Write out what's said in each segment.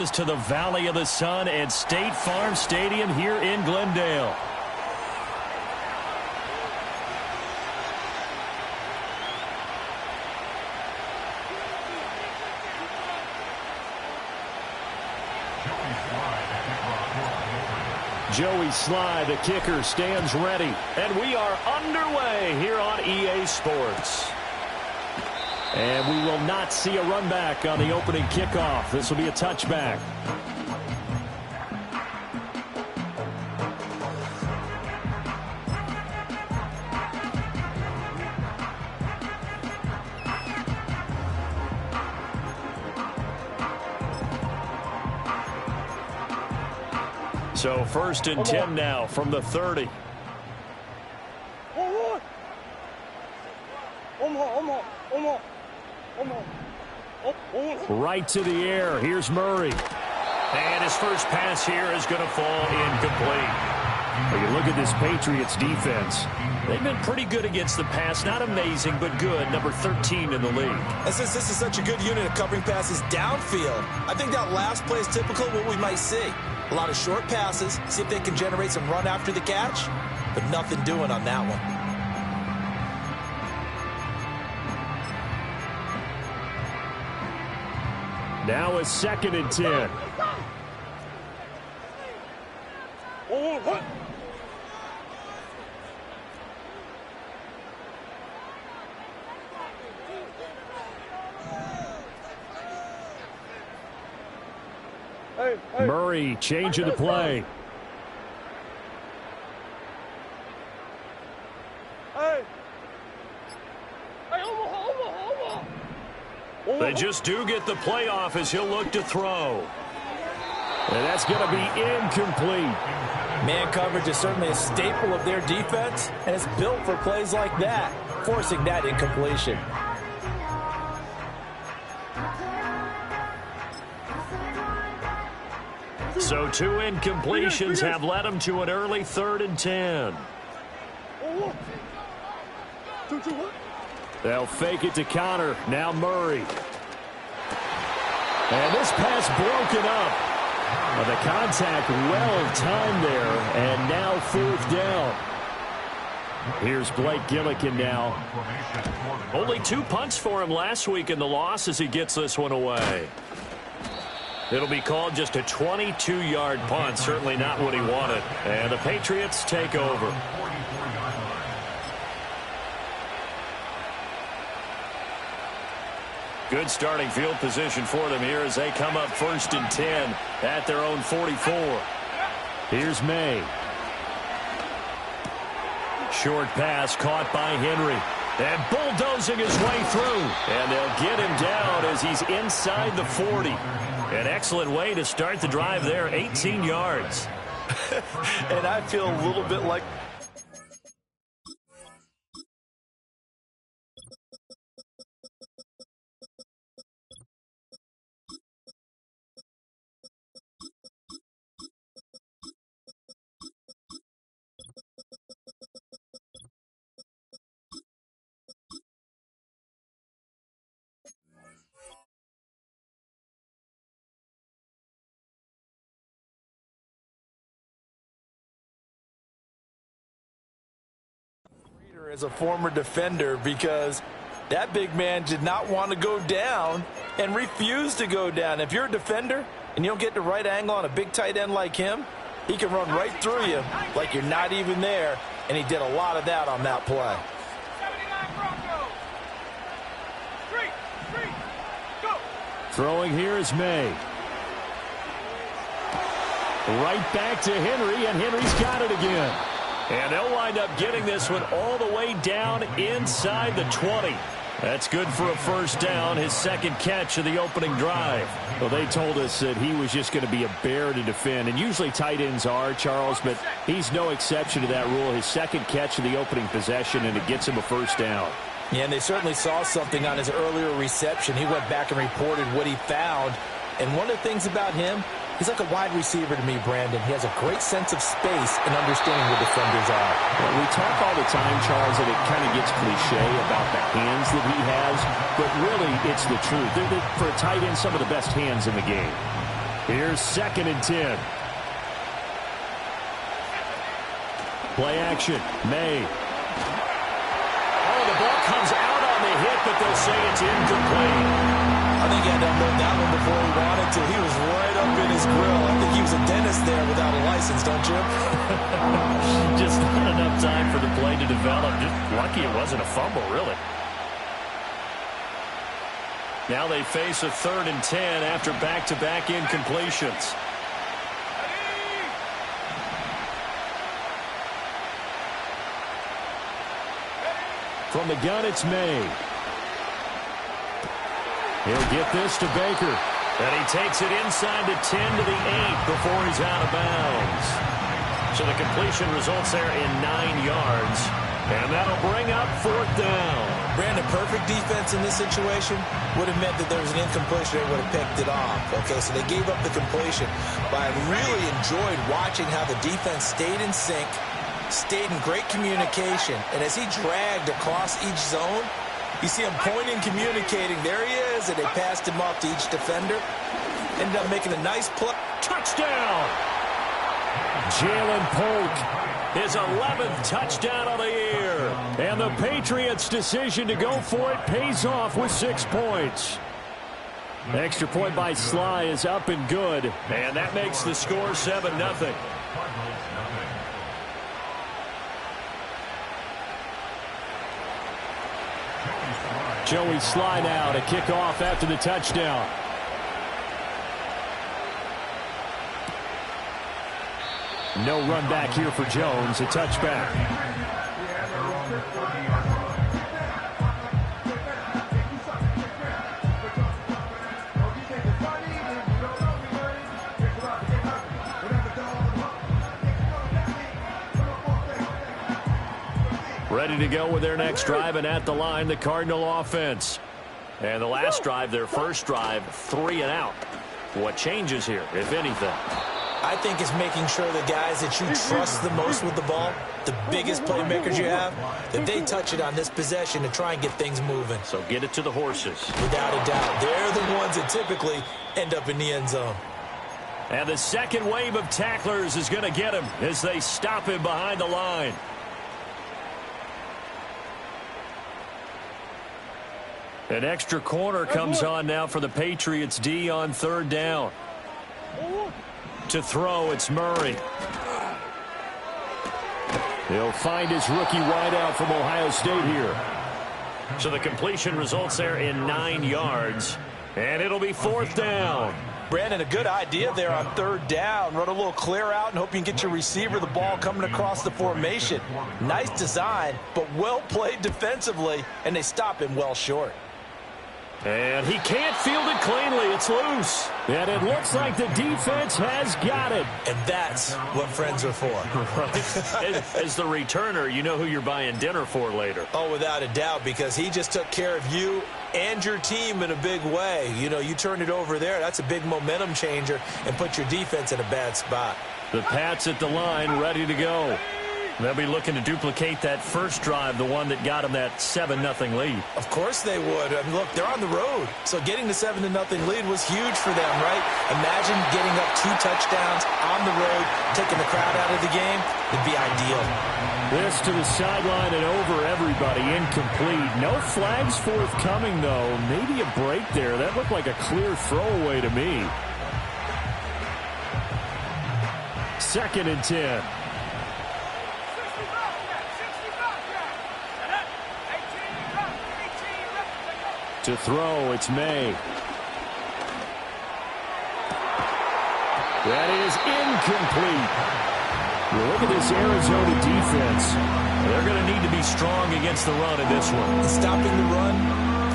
To the Valley of the Sun and State Farm Stadium here in Glendale. Joey Slye, the kicker, stands ready. And we are underway here on EA Sports. And we will not see a run back on the opening kickoff. This will be a touchback. So 1st and 10 now from the 30. Right to the air. Here's Murray. And his first pass here is going to fall incomplete. When you look at this Patriots defense, they've been pretty good against the pass. Not amazing, but good. Number 13 in the league. And since this is such a good unit of covering passes downfield, I think that last play is typical of what we might see. A lot of short passes, see if they can generate some run after the catch, but nothing doing on that one. Now a 2nd and 10. Murray changing the play. They just do get the play off as he'll look to throw. And that's going to be incomplete. Man coverage is certainly a staple of their defense, and it's built for plays like that, forcing that incompletion. So 2 incompletions have led them to an early 3rd and 10. They'll fake it to Connor. Now Murray. And this pass broken up. But the contact well timed there. And now 4th down. Here's Blake Gillikin now. Only 2 punts for him last week in the loss as he gets this one away. It'll be called just a 22-yard punt. Certainly not what he wanted. And the Patriots take over. Good starting field position for them here as they come up 1st and 10 at their own 44. Here's May. Short pass caught by Henry. And bulldozing his way through. And they'll get him down as he's inside the 40. An excellent way to start the drive there, 18 yards. And I feel a little bit like... as a former defender, because that big man did not want to go down and refused to go down. If you're a defender and you don't get the right angle on a big tight end like him, he can run right through you like you're not even there, and he did a lot of that on that play. Throwing here is May. Right back to Henry, and Henry's got it again. And they'll wind up getting this one all the way down inside the 20. That's good for a first down, his second catch of the opening drive. Well, they told us that he was just going to be a bear to defend, and usually tight ends are, Charles, but he's no exception to that rule. His second catch of the opening possession, and it gets him a first down. Yeah, and they certainly saw something on his earlier reception. He went back and reported what he found. And one of the things about him, he's like a wide receiver to me, Brandon. He has a great sense of space and understanding where defenders are. Well, we talk all the time, Charles, that it kind of gets cliche about the hands that he has, but really it's the truth. They're for a tight end, some of the best hands in the game. Here's 2nd and 10. Play action. May. Oh, the ball comes out on the hit, but they'll say it's incomplete. I think he had to unload that one before he wanted to. He was right up in his grill. I think he was a dentist there without a license, don't you? Just not enough time for the play to develop. Just lucky it wasn't a fumble, really. Now they face a 3rd and 10 after back-to-back incompletions. From the gun, it's May. He'll get this to Baker. And he takes it inside the 10 to the 8 before he's out of bounds. So the completion results there in 9 yards. And that'll bring up 4th down. Brandon, perfect defense in this situation would have meant that there was an incompletion. They would have picked it off. Okay, so they gave up the completion. But I really enjoyed watching how the defense stayed in sync, stayed in great communication. And as he dragged across each zone, you see him pointing, communicating. There he is, and they passed him off to each defender. Ended up making a nice play. Touchdown! Jalen Polk. His 11th touchdown of the year. And the Patriots' decision to go for it pays off with 6 points. Extra point by Sly is up and good. And that makes the score 7-0. Joey Sly now to kick off after the touchdown. No run back here for Jones. A touchback. Ready to go with their next drive, and at the line, the Cardinal offense. And the last drive, their first drive, 3 and out. What changes here, if anything? I think it's making sure the guys that you trust the most with the ball, the biggest playmakers you have, that they touch it on this possession to try and get things moving. So get it to the horses. Without a doubt. They're the ones that typically end up in the end zone. And the second wave of tacklers is going to get him as they stop him behind the line. An extra corner comes on now for the Patriots D on 3rd down. To throw, it's Murray. He'll find his rookie wideout from Ohio State here. So the completion results there in 9 yards. And it'll be 4th down. Brandon, a good idea there on 3rd down. Run a little clear out and hope you can get your receiver the ball coming across the formation. Nice design, but well played defensively, and they stop him well short. And he can't field it cleanly. It's loose. And it looks like the defense has got it. And that's what friends are for. Right. As the returner, you know who you're buying dinner for later. Oh, without a doubt, because he just took care of you and your team in a big way. You know, you turned it over there. That's a big momentum changer and put your defense in a bad spot. The Pats at the line, ready to go. They'll be looking to duplicate that first drive, the one that got them that 7-0 lead. Of course they would. I mean, look, they're on the road. So getting the 7-0 lead was huge for them, right? Imagine getting up 2 touchdowns on the road, taking the crowd out of the game. It'd be ideal. This to the sideline and over everybody. Incomplete. No flags forthcoming, though. Maybe a break there. That looked like a clear throwaway to me. 2nd and 10. To throw, it's May. That is incomplete. Well, look at this Arizona defense. They're going to need to be strong against the run in this one. Stopping the run,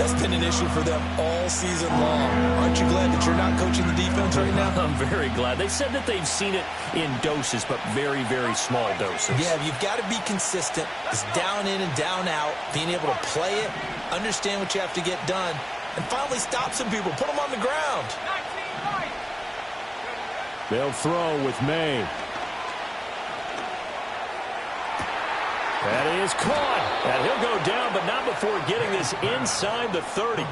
that's been an issue for them all season long. Aren't you glad that you're not coaching the defense right now? I'm very glad. They said that they've seen it in doses, but very, very small doses. Yeah, you've got to be consistent. It's down in and down out, being able to play it, understand what you have to get done, and finally stop some people, put them on the ground. They'll throw with May. That is caught. And he'll go down, but not before getting this inside the 30.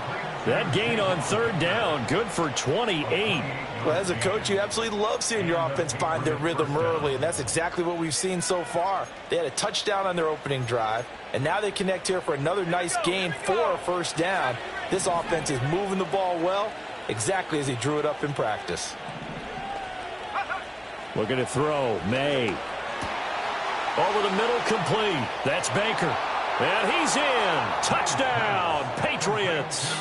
That gain on third down, good for 28. Well, as a coach, you absolutely love seeing your offense find their rhythm early, and that's exactly what we've seen so far. They had a touchdown on their opening drive, and now they connect here for another nice gain for a first down. This offense is moving the ball well, exactly as he drew it up in practice. Looking to throw, May. Over the middle, complete. That's Baker. And he's in. Touchdown, Patriots.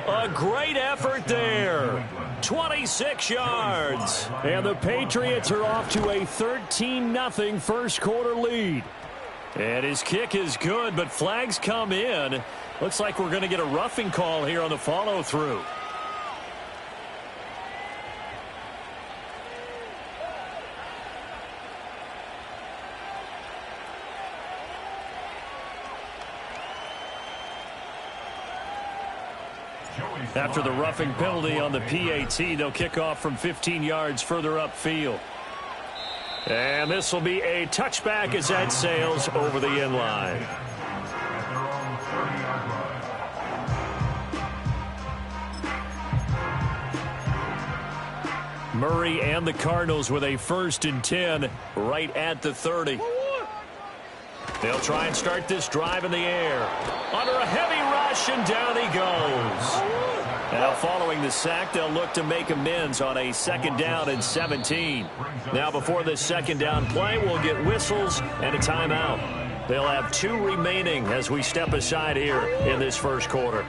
A great effort there. 26 yards. And the Patriots are off to a 13-0 first quarter lead. And his kick is good, but flags come in. Looks like we're going to get a roughing call here on the follow-through. After the roughing penalty on the PAT, they'll kick off from 15 yards further upfield. And this will be a touchback as that sails over the end line. Murray and the Cardinals with a 1st and 10 right at the 30. They'll try and start this drive in the air. Under a heavy rush, and down he goes. Now following the sack, they'll look to make amends on a 2nd down and 17. Now before this 2nd down play, we'll get whistles and a timeout. They'll have 2 remaining as we step aside here in this first quarter.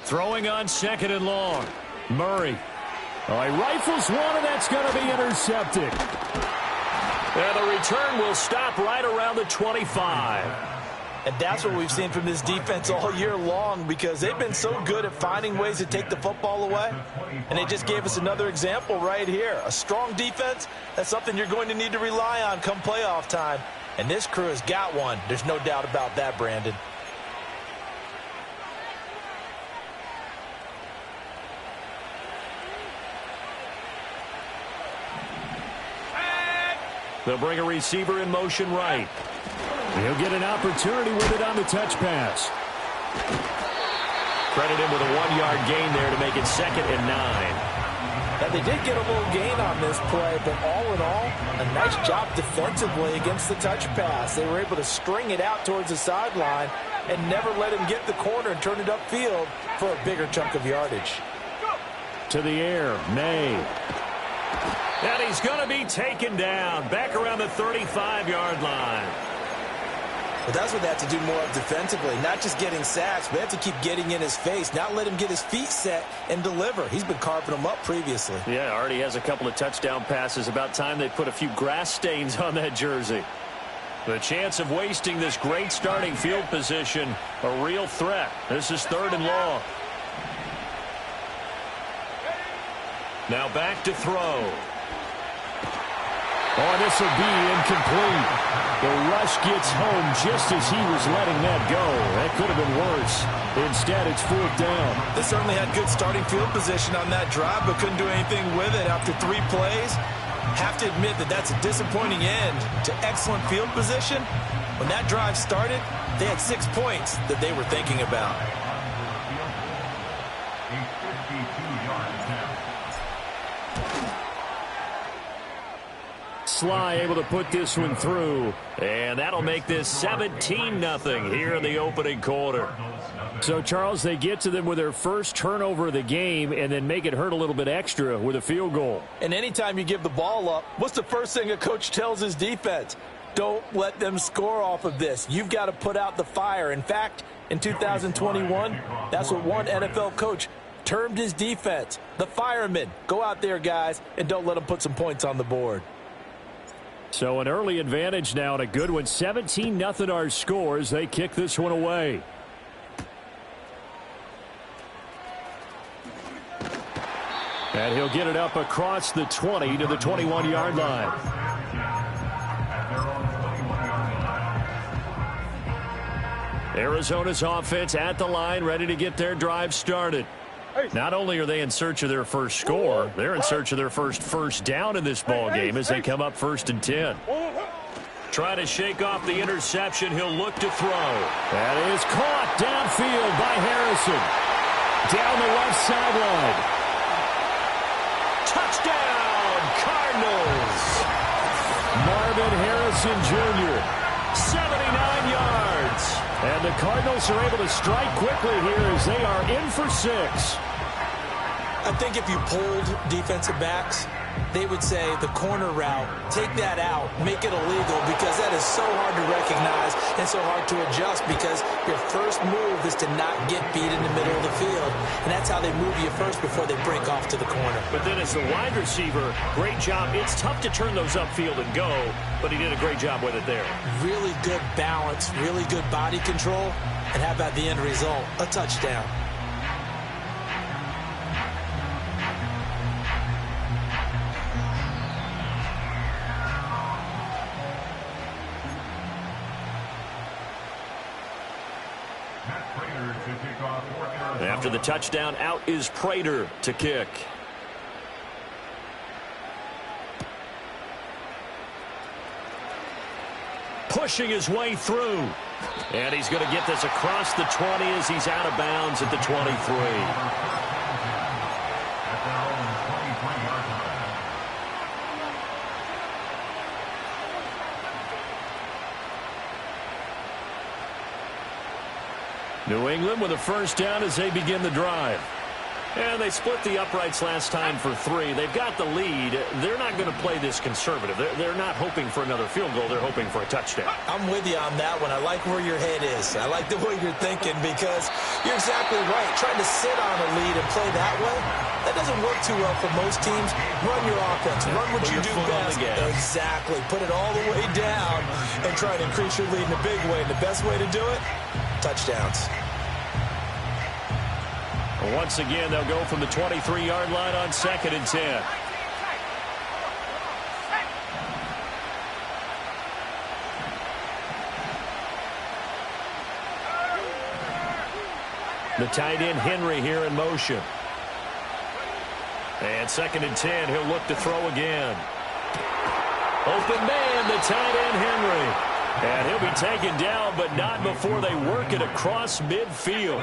Throwing on 2nd and long. Murray. Oh, he rifles one, and that's going to be intercepted. And the return will stop right around the 25. And that's what we've seen from this defense all year long, because they've been so good at finding ways to take the football away. And they just gave us another example right here. A strong defense, that's something you're going to need to rely on come playoff time. And this crew has got one. There's no doubt about that, Brandon. They'll bring a receiver in motion right. He'll get an opportunity with it on the touch pass. Credit him with a 1-yard gain there to make it 2nd and 9. Now, they did get a little gain on this play, but all in all, a nice job defensively against the touch pass. They were able to string it out towards the sideline and never let him get the corner and turn it upfield for a bigger chunk of yardage. To the air, May. And he's going to be taken down back around the 35-yard line. But that's what they have to do more of defensively, not just getting sacks, but they have to keep getting in his face, not let him get his feet set and deliver. He's been carving them up previously. Yeah, already has a couple of touchdown passes. About time they put a few grass stains on that jersey. The chance of wasting this great starting field position, a real threat. This is 3rd and long. Now back to throw. Oh, this will be incomplete. The rush gets home just as he was letting that go. That could have been worse. Instead, it's 4th down. They certainly had good starting field position on that drive, but couldn't do anything with it after 3 plays. Have to admit that that's a disappointing end to excellent field position. When that drive started, they had 6 points that they were thinking about. Sly able to put this one through, and that'll make this 17-0 here in the opening quarter. So, Charles, they get to them with their first turnover of the game and then make it hurt a little bit extra with a field goal. And anytime you give the ball up, what's the first thing a coach tells his defense? Don't let them score off of this. You've got to put out the fire. In fact, in 2021, that's what one NFL coach termed his defense. The firemen. Go out there, guys, and don't let them put some points on the board. So an early advantage now and a good one. 17-0 our score as they kick this one away. And he'll get it up across the 20 to the 21-yard line. Arizona's offense at the line, ready to get their drive started. Not only are they in search of their first score, they're in search of their first down in this ball game as they come up 1st and 10. Trying to shake off the interception. He'll look to throw. That is caught downfield by Harrison. Down the left sideline. Touchdown, Cardinals. Marvin Harrison Jr., 79 yards. And the Cardinals are able to strike quickly here as they are in for 6. I think if you polled defensive backs, they would say the corner route, take that out, make it illegal, because that is so hard to recognize and so hard to adjust, because your first move is to not get beat in the middle of the field, and that's how they move you first before they break off to the corner. But then as the wide receiver, great job. It's tough to turn those upfield and go, but he did a great job with it there. Really good balance, really good body control, and how about the end result? A touchdown. After the touchdown, out is Prater to kick. Pushing his way through. And he's going to get this across the 20 as he's out of bounds at the 23. New England with a first down as they begin the drive. And they split the uprights last time for 3. They've got the lead. They're not going to play this conservative. They're not hoping for another field goal. They're hoping for a touchdown. I'm with you on that one. I like where your head is. I like the way you're thinking, because you're exactly right. Trying to sit on a lead and play that way, that doesn't work too well for most teams. Run your offense. Run what you do best. Exactly. Put it all the way down and try to increase your lead in a big way. And the best way to do it, touchdowns. Once again, they'll go from the 23-yard line on 2nd and 10. The tight end Henry here in motion. And 2nd and 10, he'll look to throw again. Open man, the tight end Henry. And he'll be taken down, but not before they work it across midfield.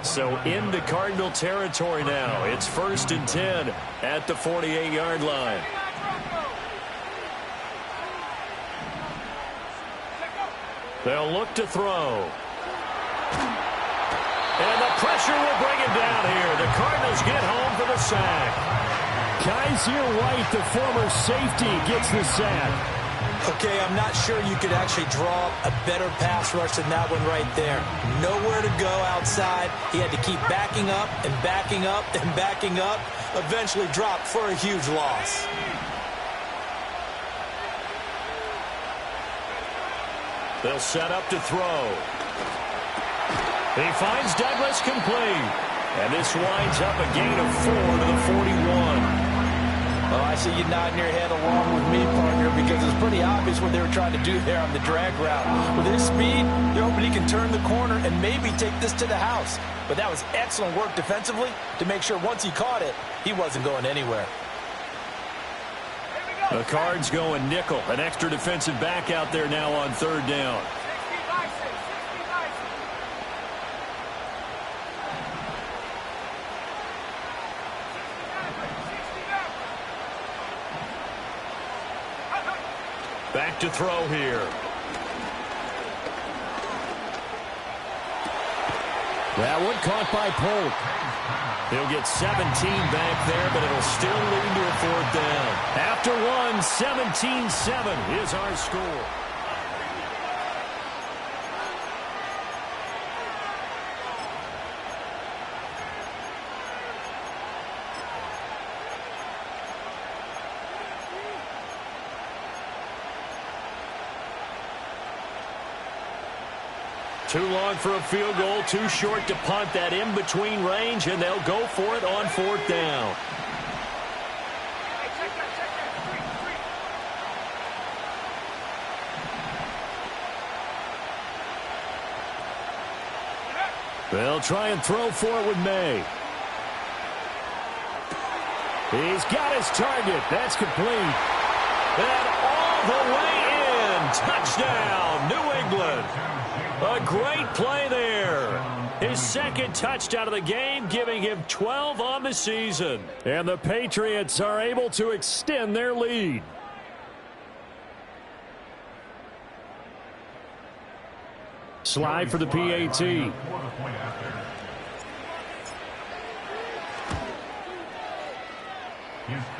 So into Cardinal territory now. It's 1st and 10 at the 48-yard line. They'll look to throw. And the pressure will bring him down here. The Cardinals get home for the sack. Kaiser White, the former safety, gets the sack. Okay, I'm not sure you could actually draw a better pass rush than that one right there. Nowhere to go outside. He had to keep backing up and backing up and backing up. Eventually dropped for a huge loss. They'll set up to throw. He finds Douglas complete. And this winds up a gain of 4 to the 41. Oh, I see you nodding your head along with me, partner, because it's pretty obvious what they were trying to do there on the drag route. With his speed, you're hoping he can turn the corner and maybe take this to the house. But that was excellent work defensively to make sure once he caught it, he wasn't going anywhere. The Cards going nickel. An extra defensive back out there now on 3rd down. Back to throw here. That one caught by Polk. He'll get 17 back there, but it'll still lead to a 4th down. After one, 17-7 is our score. Too long for a field goal, too short to punt. That in-between range, and they'll go for it on 4th down. They'll try and throw for it with May. He's got his target. That's complete. And all the way in. Touchdown, New England. A great play there. His second touchdown of the game, giving him 12 on the season. And the Patriots are able to extend their lead. Slide for the PAT.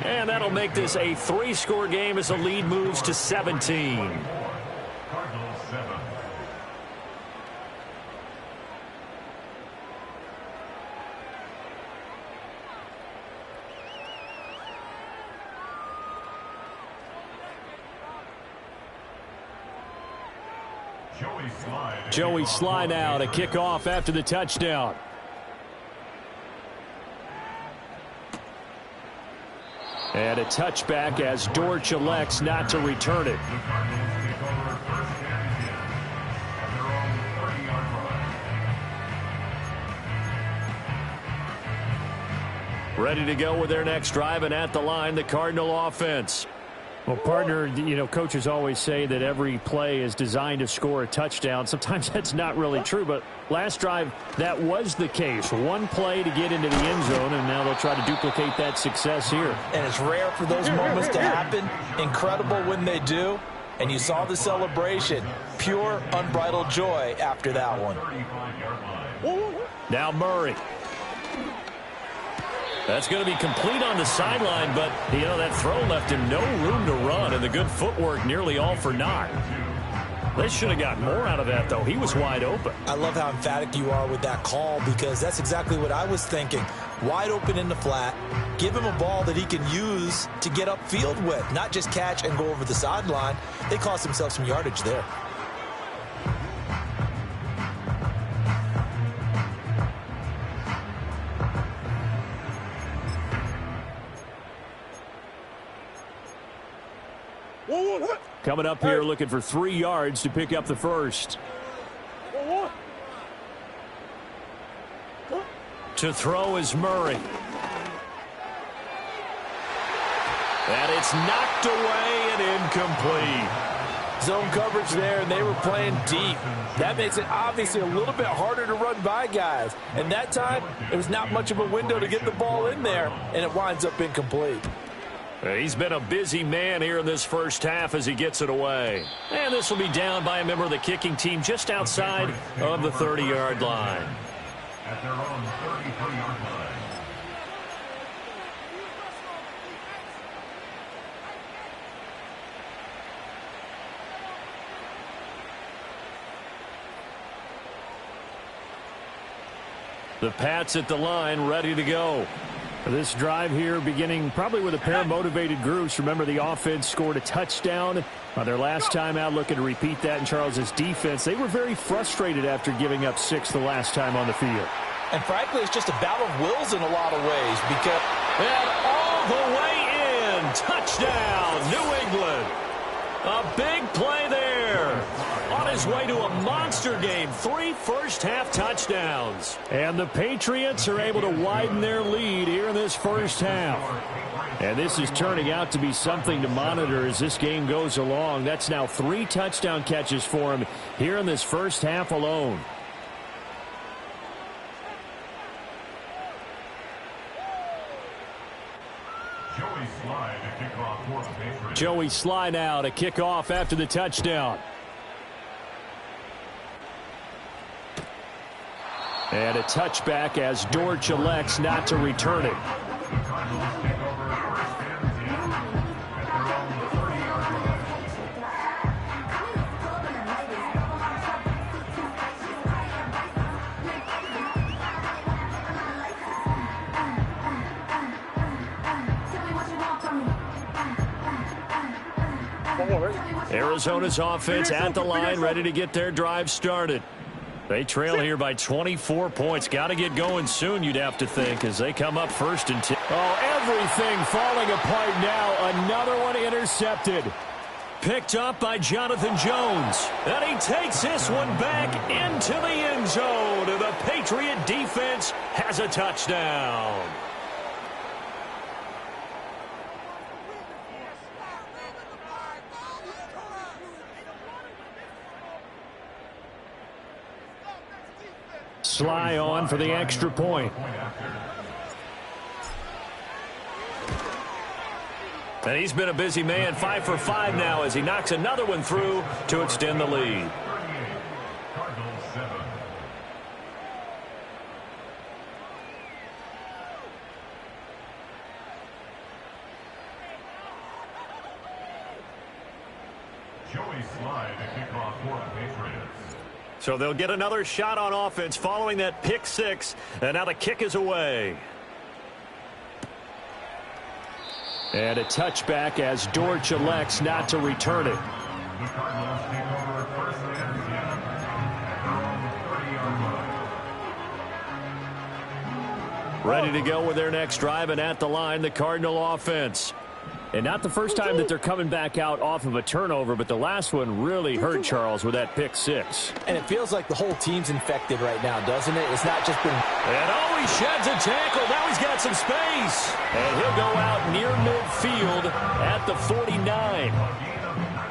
And that'll make this a 3-score game as the lead moves to 17. Joey Slye now to kick off after the touchdown. And a touchback as Dortch elects not to return it. Ready to go with their next drive, and at the line, the Cardinal offense. Well, partner, you know, coaches always say that every play is designed to score a touchdown. Sometimes that's not really true, but last drive, that was the case. One play to get into the end zone, and now they'll try to duplicate that success here. And it's rare for those moments to happen. Incredible when they do. And you saw the celebration. Pure, unbridled joy after that one. Now Murray. That's going to be complete on the sideline, but, you know, that throw left him no room to run, and the good footwork nearly all for naught. They should have got more out of that, though. He was wide open. I love how emphatic you are with that call, because that's exactly what I was thinking. Wide open in the flat. Give him a ball that he can use to get upfield with, not just catch and go over the sideline. They cost themselves some yardage there. Coming up here looking for 3 yards to pick up the first. To throw is Murray. And it's knocked away and incomplete. Zone coverage there, and they were playing deep. That makes it obviously a little bit harder to run by guys. And that time, there was not much of a window to get the ball in there, and it winds up incomplete. He's been a busy man here in this first half as he gets it away. And this will be down by a member of the kicking team just outside of the 30-yard line. At their own 33-yard line. The Pats at the line, ready to go. This drive here beginning probably with a pair of motivated groups. Remember, the offense scored a touchdown on their last time out, looking to repeat that in Charles's defense. They were very frustrated after giving up 6 the last time on the field. And frankly, it's just a battle of wills in a lot of ways, because and all the way in, touchdown, New England. A big play there. On his way to a monster game, 3 first-half touchdowns. And the Patriots are able to widen their lead here in this first half. And this is turning out to be something to monitor as this game goes along. That's now 3 touchdown catches for him here in this first half alone. Joey Slye now to kick off after the touchdown. And a touchback as Dortch elects not to return it. Arizona's offense at the line, ready to get their drive started. They trail here by 24 points. Got to get going soon, you'd have to think, as they come up 1st and 10. Oh, everything falling apart now. Another one intercepted. Picked up by Jonathan Jones. And he takes this one back into the end zone. And the Patriot defense has a touchdown. Sly on for the extra point. And he's been a busy man, 5 for 5 now as he knocks another one through to extend the lead. Cardinals 7. Joey Sly to kick off for the Patriots. So they'll get another shot on offense following that pick six, and now the kick is away. And a touchback as Dortch elects not to return it. The Cardinals take over first and 10 at their own 30-yard line. Ready to go with their next drive, and at the line, the Cardinal offense. And not the first time that they're coming back out off of a turnover, but the last one really hurt Charles with that pick six. And it feels like the whole team's infected right now, doesn't it? It's not just been... And oh, he sheds a tackle. Now he's got some space. And he'll go out near midfield at the 49.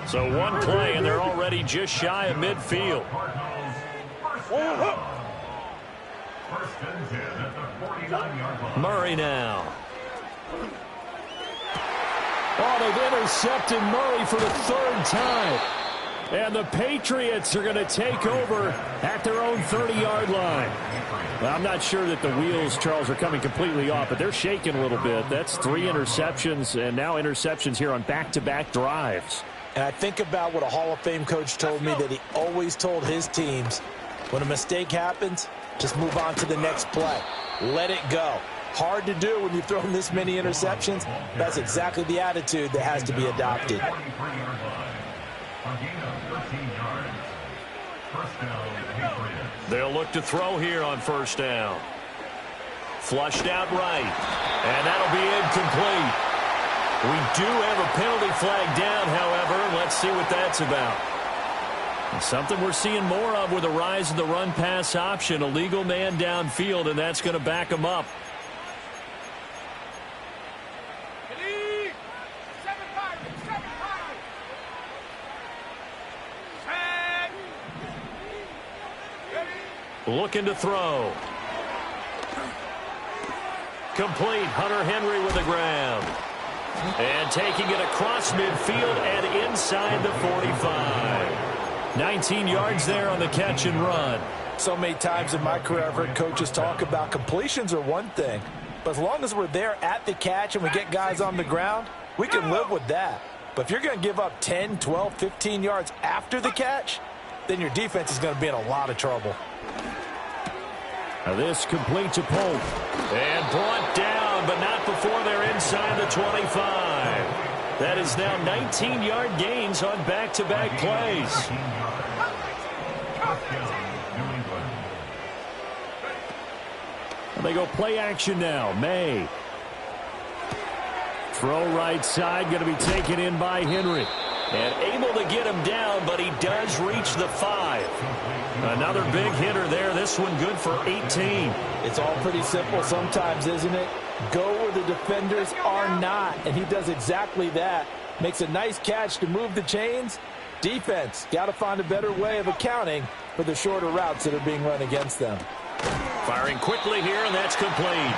So one play, and they're already just shy of midfield. First and 10 at the 49-yard line. Murray now. Oh, they've intercepted Murray for the third time. And the Patriots are going to take over at their own 30-yard line. Well, I'm not sure that the wheels, Charles, are coming completely off, but they're shaking a little bit. That's 3 interceptions, and now interceptions here on back-to-back drives. And I think about what a Hall of Fame coach told me, that he always told his teams, when a mistake happens, just move on to the next play. Let it go. Hard to do when you've thrown this many interceptions. That's exactly the attitude that has to be adopted. 43-yard line. A gain of 13 yards. First down, Patriots. They'll look to throw here on first down. Flushed out right. And that'll be incomplete. We do have a penalty flag down, however. Let's see what that's about. Something we're seeing more of with the rise of the run-pass option. A legal man downfield, and that's going to back him up. Looking to throw. Complete. Hunter Henry with the ground. And taking it across midfield and inside the 45. 19 yards there on the catch and run. So many times in my career I've heard coaches talk about completions are one thing, but as long as we're there at the catch and we get guys on the ground, we can live with that. But if you're going to give up 10, 12, 15 yards after the catch, then your defense is going to be in a lot of trouble. Now this complete to Pope. And brought down, but not before they're inside the 25. That is now 19-yard gains on back-to-back plays. And they go play action now. May. Throw right side, going to be taken in by Henry. And able to get him down, but he does reach the 5. Another big hitter there. This one good for 18. It's all pretty simple sometimes, isn't it? Go where the defenders are not, and he does exactly that. Makes a nice catch to move the chains. Defense, got to find a better way of accounting for the shorter routes that are being run against them. Firing quickly here, and that's complete.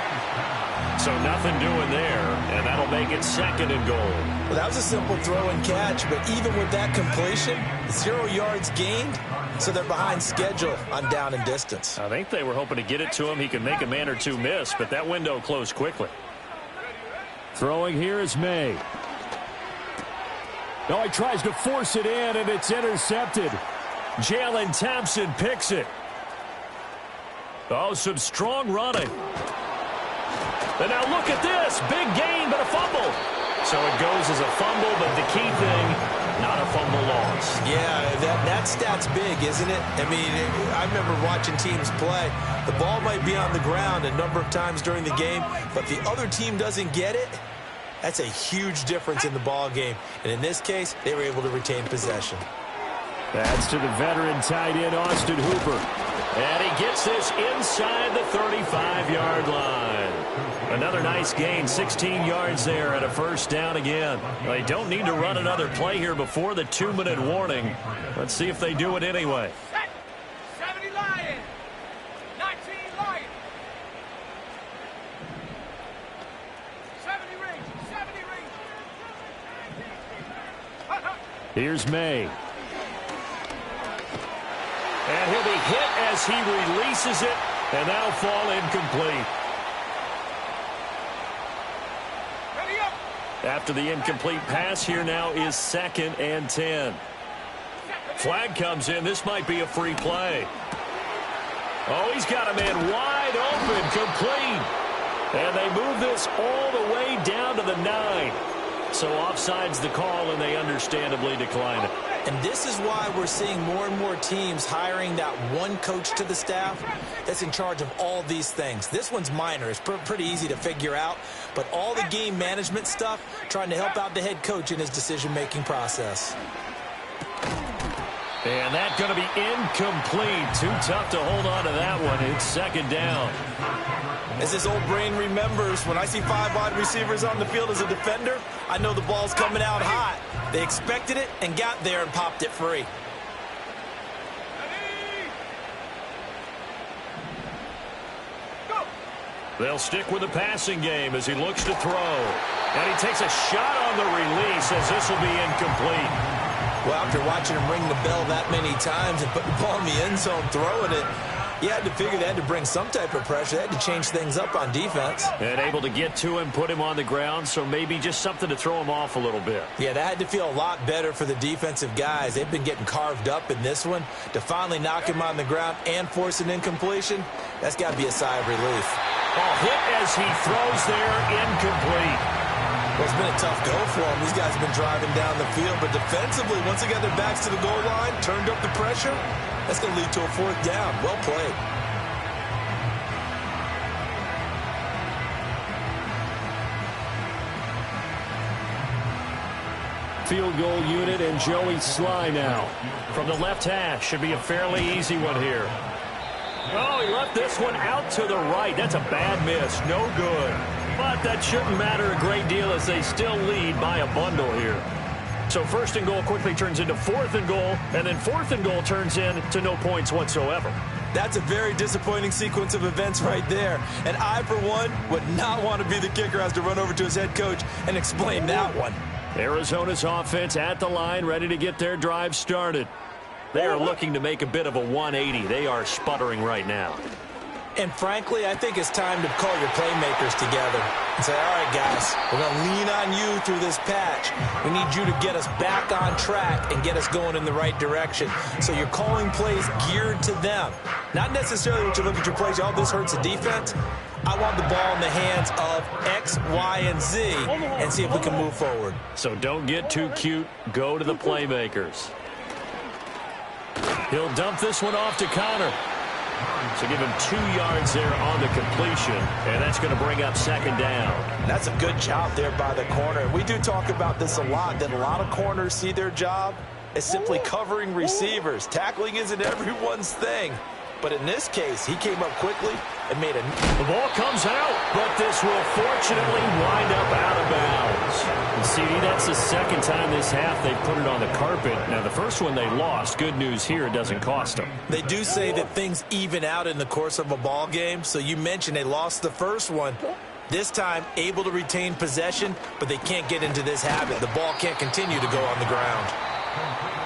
So nothing doing there, and that'll make it second and goal. Well, that was a simple throw and catch, but even with that completion, 0 yards gained, so they're behind schedule on down and distance. I think they were hoping to get it to him. He can make a man or two miss, but that window closed quickly. Throwing here is May. No, he tries to force it in, and it's intercepted. Jalen Thompson picks it. Oh, some strong running. And now look at this. Big gain, but a fumble. So it goes as a fumble, but the key thing, not a fumble loss. Yeah, that stat's big, isn't it? I mean, I remember watching teams play. The ball might be on the ground a number of times during the game, but the other team doesn't get it. That's a huge difference in the ball game. And in this case, they were able to retain possession. That's to the veteran tight end, Austin Hooper. And he gets this inside the 35-yard line. Another nice gain, 16 yards there at a first down again. They don't need to run another play here before the 2-minute warning. Let's see if they do it anyway. 70 Lions, 19 Here's May. And he'll be hit as he releases it, and that'll fall incomplete. After the incomplete pass, here now is 2nd and 10. Flag comes in. This might be a free play. Oh, he's got a man wide open, complete. And they move this all the way down to the 9. So offside's the call, and they understandably decline it. And this is why we're seeing more and more teams hiring that one coach to the staff that's in charge of all these things. This one's minor. It's pretty easy to figure out. But all the game management stuff, trying to help out the head coach in his decision-making process. And that's going to be incomplete. Too tough to hold on to that one. It's 2nd down. As this old brain remembers, when I see 5 wide receivers on the field as a defender, I know the ball's coming out hot. They expected it and got there and popped it free. They'll stick with the passing game as he looks to throw. And he takes a shot on the release as this will be incomplete. Well, after watching him ring the bell that many times and put the ball in the end zone, throwing it, you had to figure they had to bring some type of pressure. They had to change things up on defense. And able to get to him, put him on the ground, so maybe just something to throw him off a little bit. Yeah, that had to feel a lot better for the defensive guys. They've been getting carved up in this one. To finally knock him on the ground and force an incompletion, that's got to be a sigh of relief. Ball hit as he throws there, incomplete. Well, it's been a tough go for them. These guys have been driving down the field, but defensively, once they got their backs to the goal line, turned up the pressure, that's going to lead to a 4th down. Well played. Field goal unit and Joey Sly now. From the left hash, should be a fairly easy one here. Oh, he left this one out to the right. That's a bad miss. No good. But that shouldn't matter a great deal as they still lead by a bundle here. So 1st and goal quickly turns into 4th and goal, and then 4th and goal turns into no points whatsoever. That's a very disappointing sequence of events right there. And I, for one, would not want to be the kicker who has to run over to his head coach and explain that one. Arizona's offense at the line, ready to get their drive started. They are looking to make a bit of a 180. They are sputtering right now. And frankly, I think it's time to call your playmakers together and say, all right, guys, we're going to lean on you through this patch. We need you to get us back on track and get us going in the right direction. So you're calling plays geared to them. Not necessarily when you look at your plays, oh, this hurts the defense. I want the ball in the hands of X, Y, and Z and see if we can move forward. So don't get too cute. Go to the playmakers. He'll dump this one off to Connor. So give him 2 yards there on the completion, and that's going to bring up 2nd down. That's a good job there by the corner. We do talk about this a lot, that a lot of corners see their job as simply covering receivers. Tackling isn't everyone's thing. But in this case, he came up quickly and made a... The ball comes out, but this will fortunately wind up out of bounds. And CD, that's the 2nd time this half they've put it on the carpet. Now, the first one they lost. Good news here, it doesn't cost them. They do say that things even out in the course of a ball game. So you mentioned they lost the first one. This time, able to retain possession, but they can't get into this habit. The ball can't continue to go on the ground.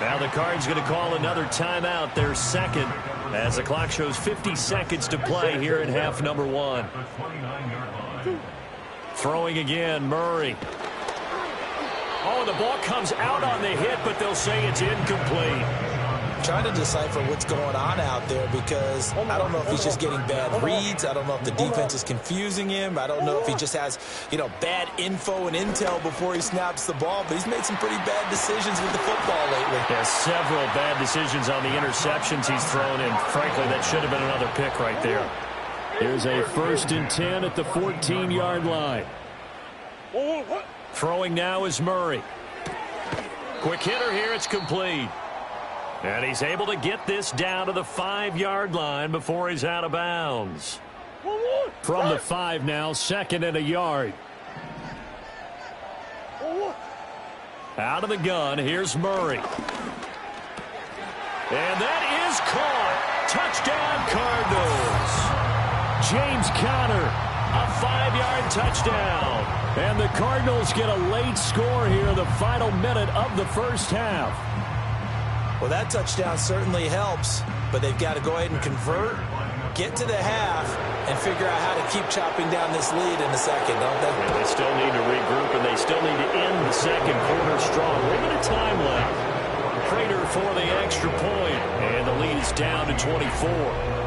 Now the Card's going to call another timeout, their 2nd, as the clock shows 50 seconds to play here in half number 1. Throwing again, Murray. Oh, the ball comes out on the hit, but they'll say it's incomplete. Trying to decipher what's going on out there because I don't know if he's just getting bad reads. I don't know if the defense is confusing him. I don't know if he just has, bad info and intel before he snaps the ball. But he's made some pretty bad decisions with the football lately. Yeah, several bad decisions on the interceptions he's thrown, and frankly, that should have been another pick right there. Here's a 1st and 10 at the 14-yard line. Throwing now is Murray. Quick hitter here, it's complete. And he's able to get this down to the 5-yard line before he's out of bounds. From the 5 now, 2nd and a yard. Out of the gun, here's Murray. And that is caught. Touchdown, Cardinals. James Conner, a 5-yard touchdown. And the Cardinals get a late score here in the final minute of the first half. Well, that touchdown certainly helps, but they've got to go ahead and convert, get to the half, and figure out how to keep chopping down this lead in the second, don't they? Yeah, they still need to regroup, and they still need to end the second quarter strong. Limited time left. Prater for the extra point, and the lead is down to 24.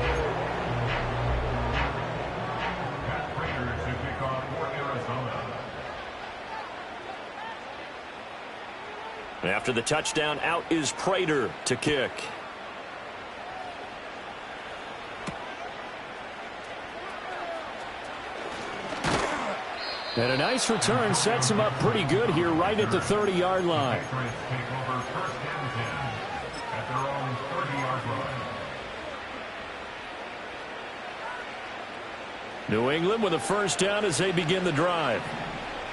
After the touchdown, out is Prater to kick. And a nice return sets him up pretty good here right at the 30-yard line. New England with a first down as they begin the drive.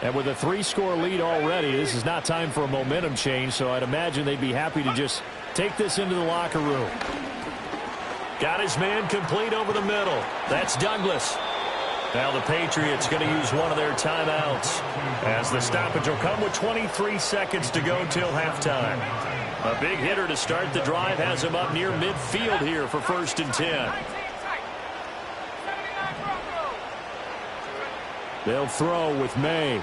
And with a 3-score lead already, this is not time for a momentum change, so I'd imagine they'd be happy to just take this into the locker room. Got his man complete over the middle. That's Douglas. Now the Patriots going to use one of their timeouts, as the stoppage will come with 23 seconds to go till halftime. A big hitter to start the drive has him up near midfield here for 1st and 10. They'll throw with May.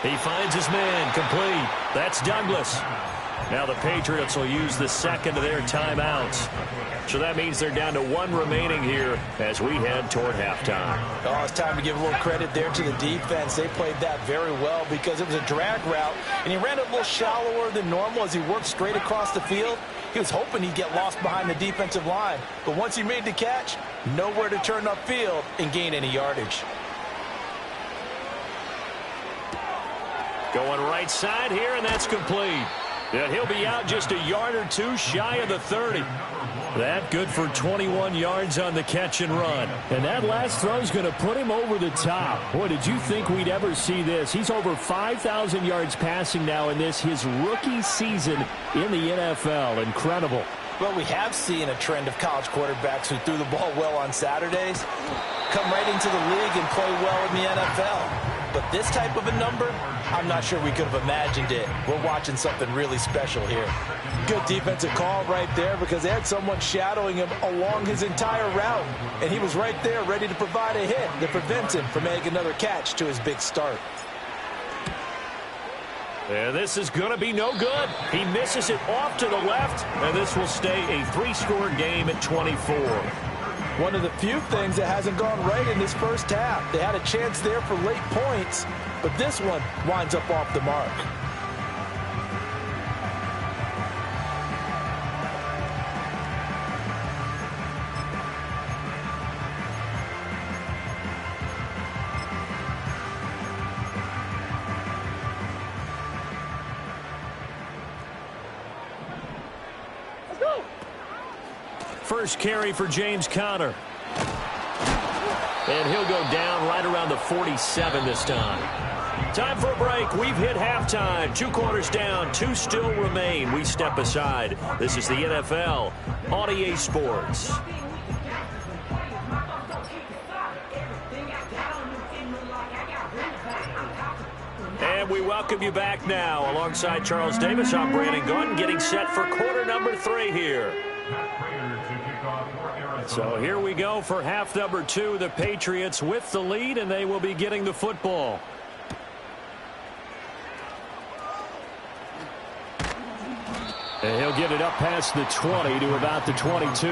He finds his man complete. That's Douglas. Now the Patriots will use the second of their timeouts. So that means they're down to 1 remaining here as we head toward halftime. Oh, it's time to give a little credit there to the defense. They played that very well because it was a drag route, and he ran a little shallower than normal as he worked straight across the field. He was hoping he'd get lost behind the defensive line, but once he made the catch, nowhere to turn upfield and gain any yardage. Going right side here, and that's complete. And he'll be out just a yard or two shy of the 30. That good for 21 yards on the catch and run. And that last throw is going to put him over the top. Boy, did you think we'd ever see this? He's over 5,000 yards passing now in this, his rookie season in the NFL. Incredible. Well, we have seen a trend of college quarterbacks who threw the ball well on Saturdays come right into the league and play well in the NFL. But this type of a number, I'm not sure we could have imagined it. We're watching something really special here. Good defensive call right there because they had someone shadowing him along his entire route. And he was right there ready to provide a hit that prevents him from making another catch to his big start. And this is going to be no good. He misses it off to the left, and this will stay a 3-score game at 24. One of the few things that hasn't gone right in this first half. They had a chance there for late points, but this one winds up off the mark. First carry for James Conner. And he'll go down right around the 47 this time. Time for a break. We've hit halftime. 2 quarters down. 2 still remain. We step aside. This is the NFL on EA Sports. And we welcome you back now. Alongside Charles Davis, I'm Brandon Gaudin, getting set for quarter number 3 here. So here we go for half number 2. The Patriots with the lead, and they will be getting the football. And he'll get it up past the 20 to about the 22.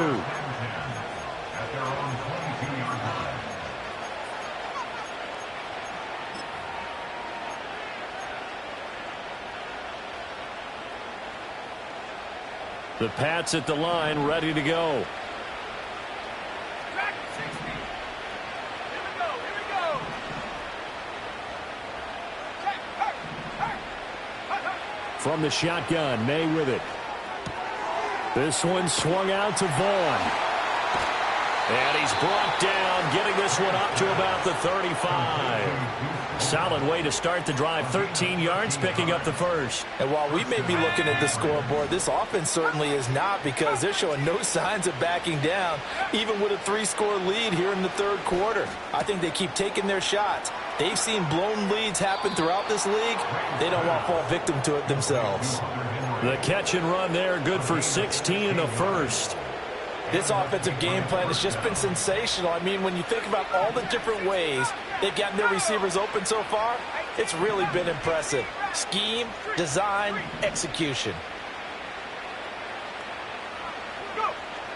The Pats at the line, ready to go. From the shotgun, May with it. This one swung out to Vaughn. And he's brought down, getting this one up to about the 35. Solid way to start the drive. 13 yards, picking up the first. And while we may be looking at the scoreboard, this offense certainly is not, because they're showing no signs of backing down, even with a 3-score lead here in the third quarter. I think they keep taking their shots. They've seen blown leads happen throughout this league. They don't want to fall victim to it themselves. The catch and run there, good for 16 and a first. This offensive game plan has just been sensational. I mean, when you think about all the different ways they've gotten their receivers open so far, it's really been impressive. Scheme, design, execution.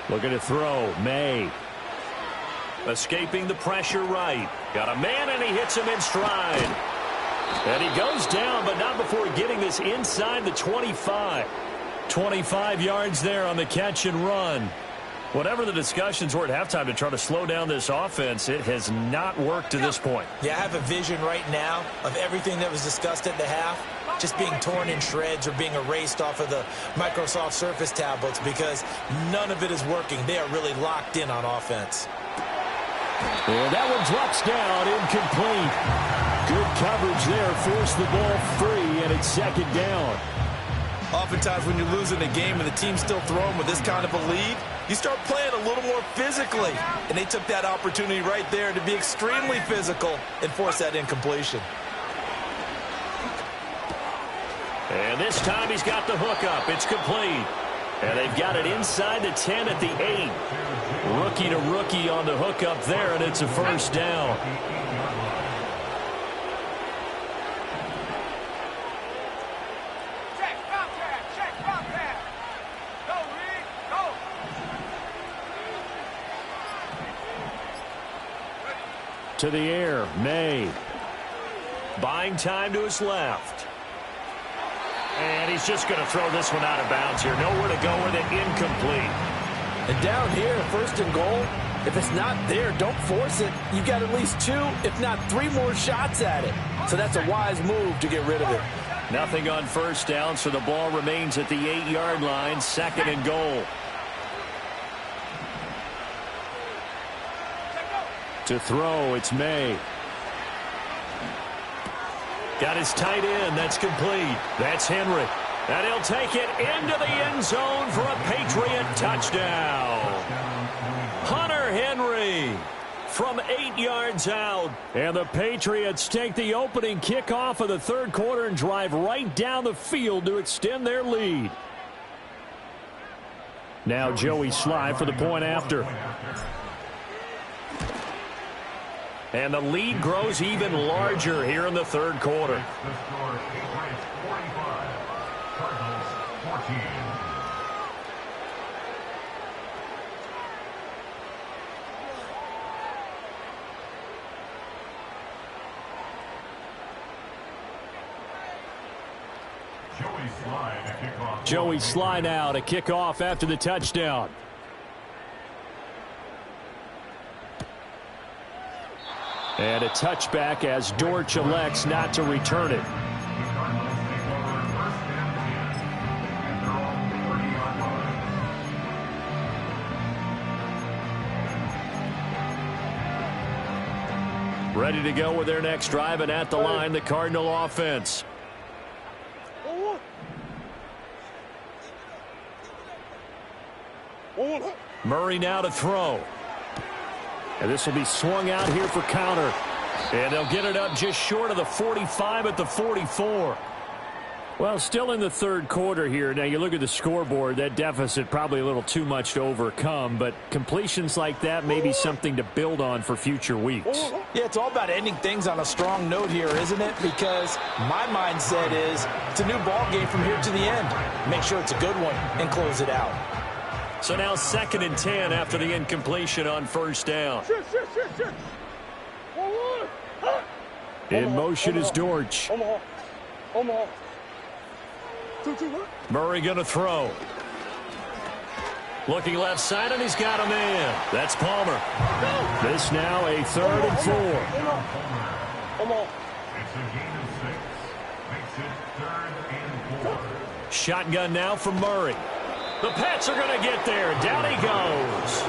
Looking to throw, May. Escaping the pressure right. Got a man, and he hits him in stride. And he goes down, but not before getting this inside the 25. 25 yards there on the catch and run. Whatever the discussions were at halftime to try to slow down this offense, it has not worked to this point. Yeah, I have a vision right now of everything that was discussed at the half just being torn in shreds or being erased off of the Microsoft Surface tablets, because none of it is working. They are really locked in on offense. And that one drops down, incomplete. Good coverage there, forced the ball free, and it's second down. Oftentimes when you're losing a game and the team's still throwing with this kind of a lead, you start playing a little more physically. And they took that opportunity right there to be extremely physical and force that incompletion. And this time he's got the hook up. It's complete. And they've got it inside the 10 at the 8. Rookie to rookie on the hook up there, and it's a first down. To the air, May. Buying time to his left. And he's just going to throw this one out of bounds here. Nowhere to go with it, incomplete. And down here, first and goal, if it's not there, don't force it. You've got at least 2, if not 3 more shots at it. So that's a wise move to get rid of it. Nothing on first down, so the ball remains at the 8-yard line, second and goal. To throw, it's May. Got his tight end. That's complete. That's Henry. And he'll take it into the end zone for a Patriot touchdown. Hunter Henry from 8 yards out. And the Patriots take the opening kickoff of the third quarter and drive right down the field to extend their lead. Now Joey Slye for the point after. And the lead grows even larger here in the third quarter. The score, Patriots 45, Cardinals 14. Joey Slye now to kick off after the touchdown. And a touchback as Dortch elects not to return it. Ready to go with their next drive, and at the line, the Cardinal offense. Murray now to throw. And this will be swung out here for counter. And they'll get it up just short of the 45 at the 44. Well, still in the third quarter here. Now, you look at the scoreboard, that deficit probably a little too much to overcome, but completions like that may be something to build on for future weeks. Yeah, it's all about ending things on a strong note here, isn't it? Because my mindset is it's a new ball game from here to the end. Make sure it's a good one and close it out. So now 2nd and 10 after the incompletion on first down. In motion is Dortch. Murray going to throw. Looking left side, and he's got a man. That's Palmer. This now a 3rd and 4. It's a gain of 6. Makes it 3rd and 4. Shotgun now from Murray. The Pats are going to get there. Down he goes.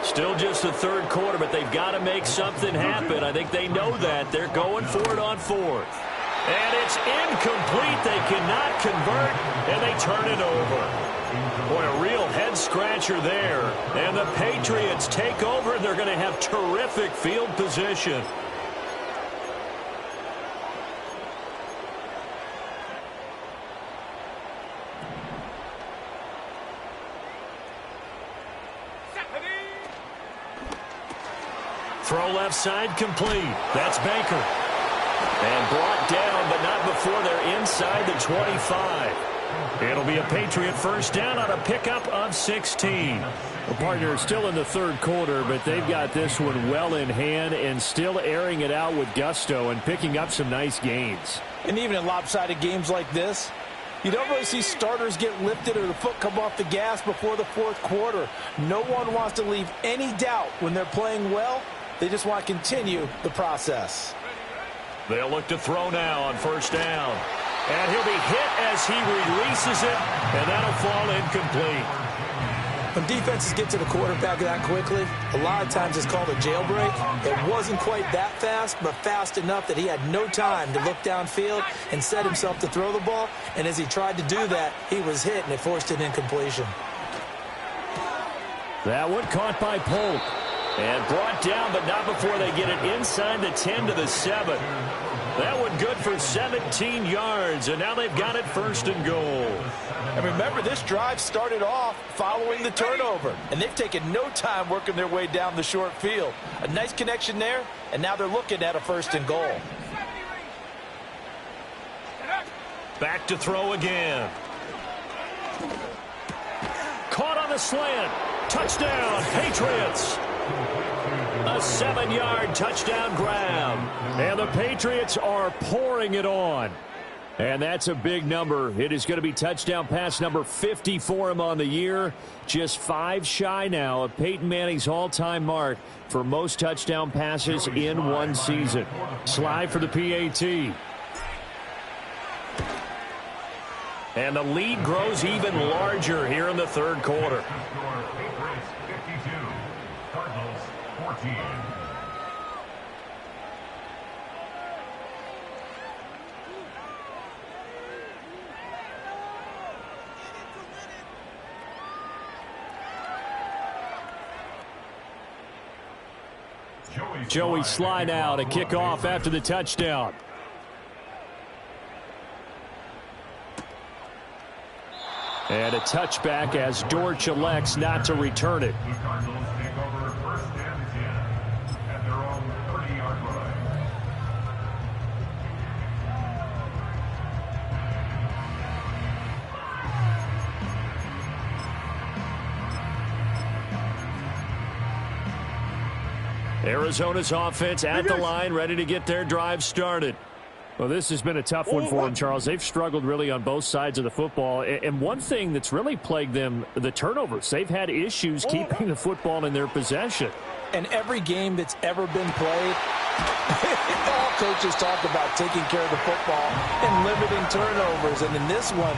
Still just the third quarter, but they've got to make something happen. I think they know that. They're going for it on fourth. And it's incomplete. They cannot convert, and they turn it over. Boy, a real head-scratcher there. And the Patriots take over, and they're going to have terrific field position. Throw left side complete. That's Baker. And brought down, but not before they're inside the 25. It'll be a Patriot first down on a pickup of 16. Well, partner, still in the third quarter, but they've got this one well in hand and still airing it out with gusto and picking up some nice gains. And even in lopsided games like this, you don't really see starters get lifted or the foot come off the gas before the fourth quarter. No one wants to leave any doubt when they're playing well. They just want to continue the process. They'll look to throw now on first down. And he'll be hit as he releases it, and that'll fall incomplete. When defenses get to the quarterback that quickly, a lot of times it's called a jailbreak. It wasn't quite that fast, but fast enough that he had no time to look downfield and set himself to throw the ball. And as he tried to do that, he was hit, and it forced an incompletion. That one caught by Polk. And brought down, but not before they get it inside the 10 to the 7. That one good for 17 yards, and now they've got it first and goal. And remember, this drive started off following the turnover, and they've taken no time working their way down the short field. A nice connection there, and now they're looking at a first and goal. Back to throw again. Caught on the slant. Touchdown, Patriots. A 7-yard touchdown grab. And the Patriots are pouring it on. And that's a big number. It is going to be touchdown pass number 50 for him on the year. Just 5 shy now of Peyton Manning's all-time mark for most touchdown passes in one season. Slide for the PAT. And the lead grows even larger here in the third quarter. Patriots 52, Cardinals 14. Joey slide out, a kickoff after the touchdown. And a touchback as Dortch elects not to return it. The Cardinals take over first and 10 at their own 30-yard line. Arizona's offense at the line, ready to get their drive started. Well, this has been a tough one for them, Charles. They've struggled really on both sides of the football. And one thing that's really plagued them, the turnovers. They've had issues keeping the football in their possession. And every game that's ever been played, all coaches talk about taking care of the football and limiting turnovers. And in this one,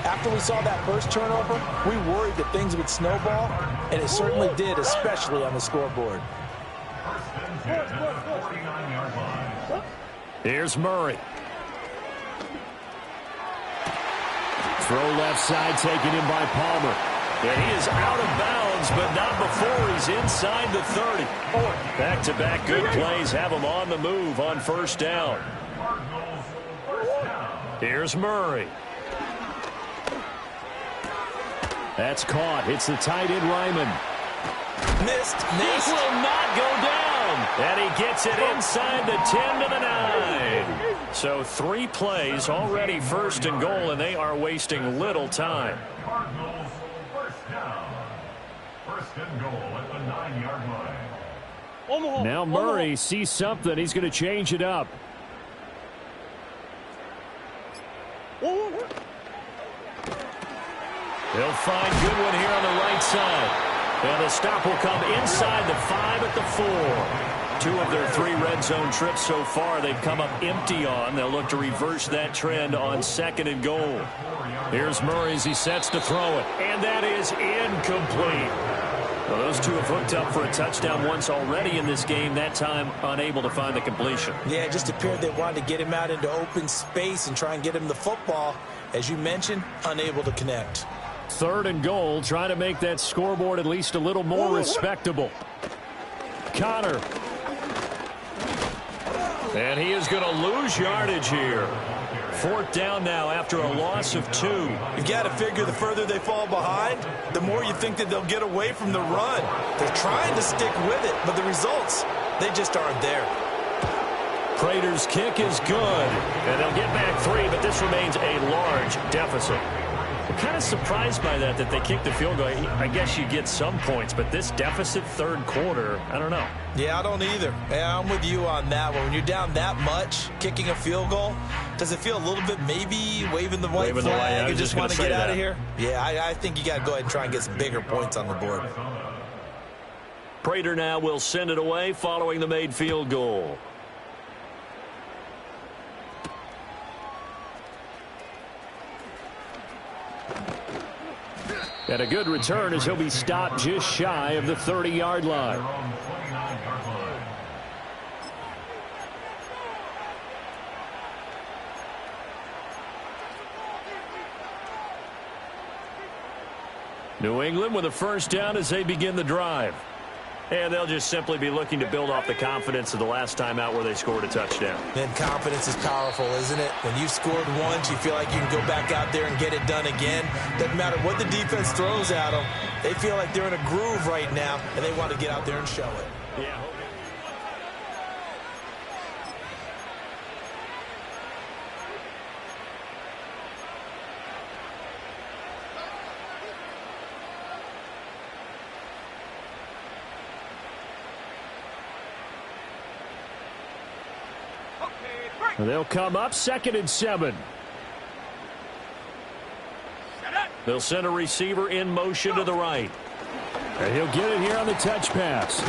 after we saw that first turnover, we worried that things would snowball, and it certainly did, especially on the scoreboard. First and 10 at the 49-yard line. Here's Murray. Throw left side taken in by Palmer. And he is out of bounds, but not before he's inside the 30. Back-to-back good plays have him on the move on first down. Cardinals first down. Here's Murray. That's caught. It's the tight end Ryman. Missed. This will not go down. And he gets it inside the 10 to the 9. So 3 plays already first and goal, and they are wasting little time. Cardinals first down. First and goal at the 9-yard line. Now Murray sees something. He's going to change it up. He'll find Goodwin here on the right side. And the stop will come inside the 5 at the 4. 2 of their 3 red zone trips so far they've come up empty on. They'll look to reverse that trend on second and goal. Here's Murray as he sets to throw it. And that is incomplete. Well, those two have hooked up for a touchdown once already in this game, that time unable to find the completion. Yeah, it just appeared they wanted to get him out into open space and try and get him the football. As you mentioned, unable to connect. 3rd and goal, trying to make that scoreboard at least a little more respectable. Connor. And he is going to lose yardage here. 4th down now after a loss of 2. You've got to figure the further they fall behind, the more you think that they'll get away from the run. They're trying to stick with it, but the results, they just aren't there. Prater's kick is good. And they'll get back 3, but this remains a large deficit. I'm kind of surprised by that they kicked the field goal. I guess you get some points, but this deficit 3rd quarter, I don't know. Yeah, I don't either. Yeah, I'm with you on that one. When you're down that much, kicking a field goal, does it feel a little bit maybe waving the white flag and just want to get out of here? Yeah, I think you got to go ahead and try and get some bigger points on the board. Prater now will send it away following the made field goal. And a good return as he'll be stopped just shy of the 30-yard line. New England with a 1st down as they begin the drive. And they'll just simply be looking to build off the confidence of the last time out where they scored a touchdown. And confidence is powerful, isn't it? When you've scored once, you feel like you can go back out there and get it done again. Doesn't matter what the defense throws at them. They feel like they're in a groove right now, and they want to get out there and show it. Yeah. They'll come up 2nd and 7. They'll send a receiver in motion to the right. And he'll get it here on the touch pass.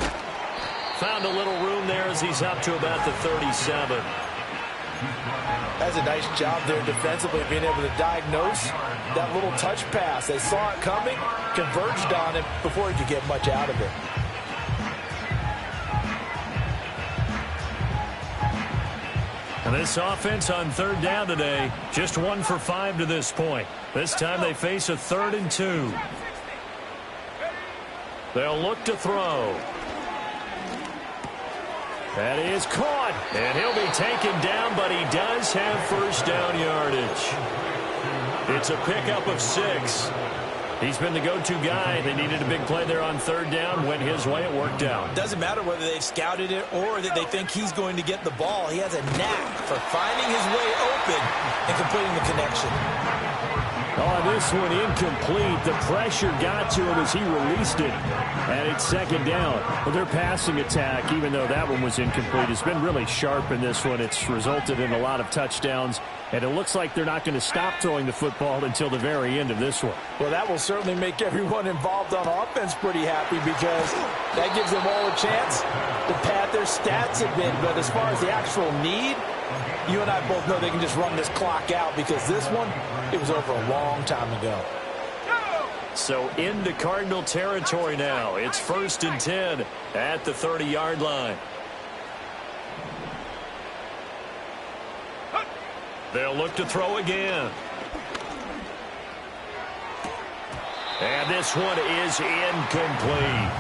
Found a little room there as he's up to about the 37. That's a nice job there defensively, being able to diagnose that little touch pass. They saw it coming, converged on it before he could get much out of it. And this offense on 3rd down today, just 1 for 5 to this point. This time they face a 3rd and 2. They'll look to throw. That is caught. And he'll be taken down, but he does have 1st down yardage. It's a pickup of 6. He's been the go-to guy. They needed a big play there on 3rd down. Went his way. It worked out. Doesn't matter whether they've scouted it or that they think he's going to get the ball. He has a knack for finding his way open and completing the connection. Oh, this one incomplete. The pressure got to him as he released it. And it's 2nd down. Well, their passing attack, even though that one was incomplete, has been really sharp in this one. It's resulted in a lot of touchdowns. And it looks like they're not going to stop throwing the football until the very end of this one. Well, that will certainly make everyone involved on offense pretty happy, because that gives them all a chance to pad their stats a bit. But as far as the actual need, you and I both know they can just run this clock out, because this one, it was over a long time ago. So into Cardinal territory now. It's 1st and 10 at the 30-yard line. They'll look to throw again. And this one is incomplete.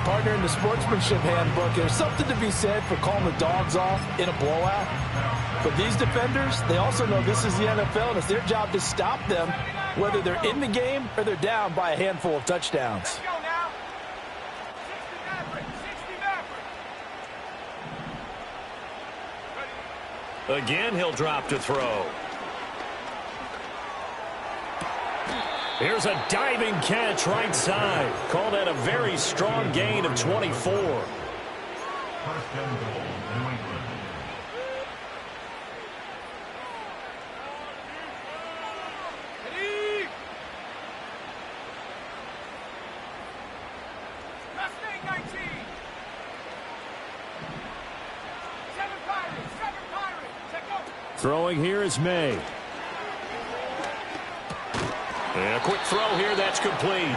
Partner, in the sportsmanship handbook, there's something to be said for calling the dogs off in a blowout. But these defenders, they also know this is the NFL, and it's their job to stop them, whether they're in the game or they're down by a handful of touchdowns. Again, he'll drop to throw. Here's a diving catch right side. Call that a very strong gain of 24. 1st and goal, New England. Throwing here is May. And a quick throw here, that's complete.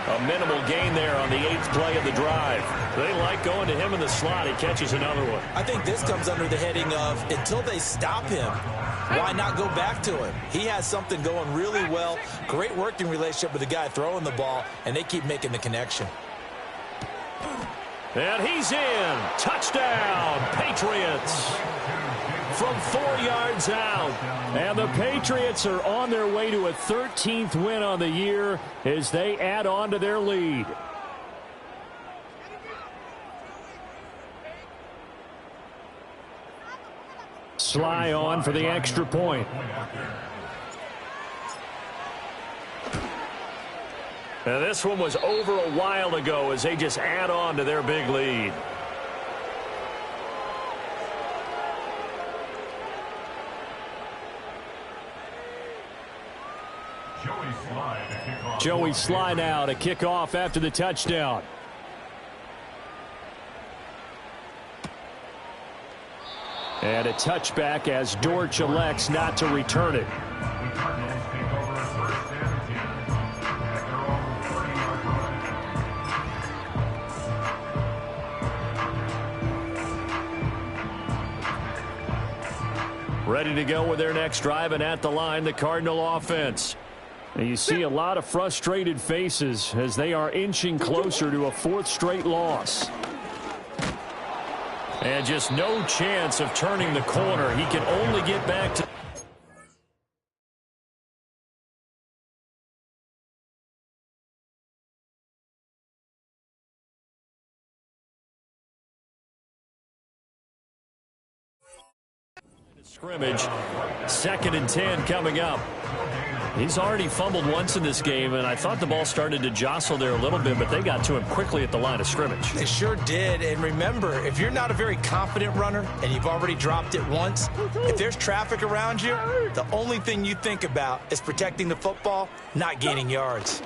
A minimal gain there on the 8th play of the drive. They like going to him in the slot. He catches another one. I think this comes under the heading of until they stop him, why not go back to him? He has something going really well. Great working relationship with the guy throwing the ball, and they keep making the connection. And he's in. Touchdown, Patriots. From 4 yards out. And the Patriots are on their way to a 13th win on the year as they add on to their lead. Sly on for the extra point. And this one was over a while ago as they just add on to their big lead. Joey Sly now to kick off after the touchdown. And a touchback as Dortch elects not to return it. Ready to go with their next drive, and at the line, the Cardinal offense. And you see a lot of frustrated faces as they are inching closer to a 4th straight loss. And just no chance of turning the corner. He can only get back to... scrimmage. 2nd and 10 coming up. He's already fumbled once in this game, and I thought the ball started to jostle there a little bit, but they got to him quickly at the line of scrimmage. They sure did. And remember, if you're not a very confident runner and you've already dropped it once, if there's traffic around you, the only thing you think about is protecting the football, not gaining yards.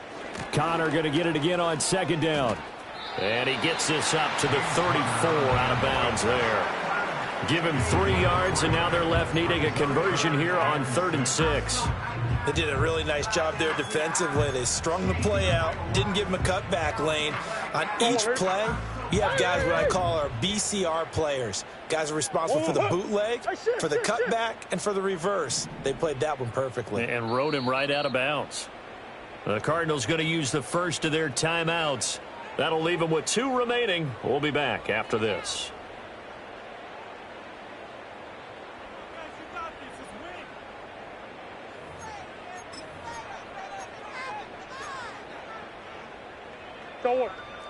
Connor going to get it again on 2nd down. And he gets this up to the 34 out of bounds there. Give him 3 yards, and now they're left needing a conversion here on 3rd and 6. They did a really nice job there defensively. They strung the play out, didn't give him a cutback lane. On each play, you have guys what I call our BCR players. Guys are responsible for the bootleg, for the cutback, and for the reverse. They played that one perfectly. And rode him right out of bounds. The Cardinals going to use the first of their timeouts. That'll leave them with 2 remaining. We'll be back after this.